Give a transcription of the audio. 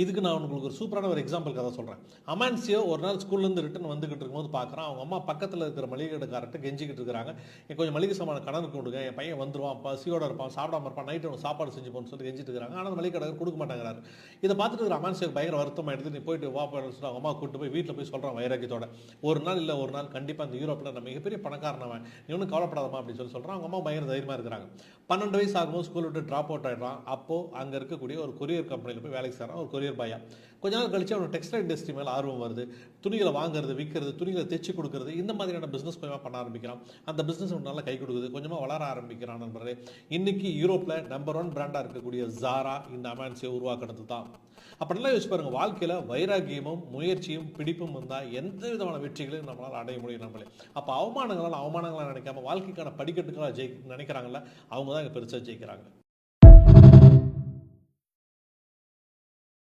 இதுக்கு நான் உங்களுக்கு ஒரு சூப்பரான ஒரு எக்ஸாம்பிள் கதை சொல்கிறேன். அமான்சியோ ஒரு நாள் ஸ்கூல்லேருந்து ரிட்டன் வந்துகிட்டு இருக்கும்போது பார்க்குறான், அவங்க அம்மா பக்கத்தில் இருக்கிற மளிகை கடைக்காரர்கிட்ட கெஞ்சிக்கிட்டு இருக்கிறாங்க, என் கொஞ்சம் மளிகை சாமான கடனுக்கு கொடுங்க, என் பையன் வந்துடுவான், பசியோட இருப்பான், சாப்பிடாம இருப்பான், நைட்டு அவனுக்கு சாப்பாடு செஞ்சு போன்னு சொல்லி கெஞ்சிட்டு இருக்கிறாங்க. ஆனால் அந்த மளிகை கடைக்காரர் கொடுக்க மாட்டேங்கிறாரு. இதை பார்த்துட்டு இருக்கிற அமான்சியோக்கு பயங்கர வருத்தமாக எடுத்து, நீ போயிட்டு வா சொல்லி அவங்க அம்மா கூப்பிட்டு போய் வீட்டில் போய் சொல்கிறான் வைராக்கியத்தோட, ஒரு நாள் இல்லை ஒரு நாள் கண்டிப்பாக அந்த யூரோப்பில் நான் மிகப்பெரிய பணக்காரனவன், நீ ஒன்றும் கவலைப்படாதமா அப்படின்னு சொல்லி சொல்கிறான். அவங்க அம்மா பயங்கர தைரியமாக இருக்கிறாங்க. 12 வயசு ஆகும்போது ஸ்கூல் விட்டு ட்ராப் அவுட் ஆகிடுறான். அப்போது அங்கே இருக்கக்கூடிய ஒரு கொரியர் கம்பெனியில் போய் வேலைக்கு சேர்றான், ஒரு கொரியர் பாயா. கொஞ்ச நாள் கழிச்சு அவனுக்கு டெக்ஸ்டைல் இண்டஸ்ட்ரி மேலே ஆர்வம் வருது. துணிகளை வாங்குறது, விற்கிறது, துணிகளை தைச்சு கொடுக்குறது, இந்த மாதிரியான பிஸ்னஸ் கொஞ்சமாக பண்ண ஆரம்பிக்கிறான். அந்த பிஸ்னஸ் நல்லா கை கொடுக்குது, கொஞ்சமாக வளர ஆரம்பிக்கிறான். நண்பர்களே, இன்னைக்கு யூரோப்பில் நம்பர் 1 பிராண்டாக இருக்கக்கூடிய ஜாரா இந்த அமான்சியை உருவாக்குறது தான். அப்படிலாம் யோசிச்சு பாருங்க, வாழ்க்கையில் வைராக்கியமும் முயற்சியும் பிடிப்பும் வந்தால் எந்த விதமான வெற்றிகளையும் நம்மளால் அடைய முடியும். நம்மளே அப்போ அவமானங்களால் நினைக்காம வாழ்க்கைக்கான படிக்கட்டுகளாக நினைக்கிறாங்கல்ல, அவங்க தான் பெருசாக ஜெயிக்கிறாங்க.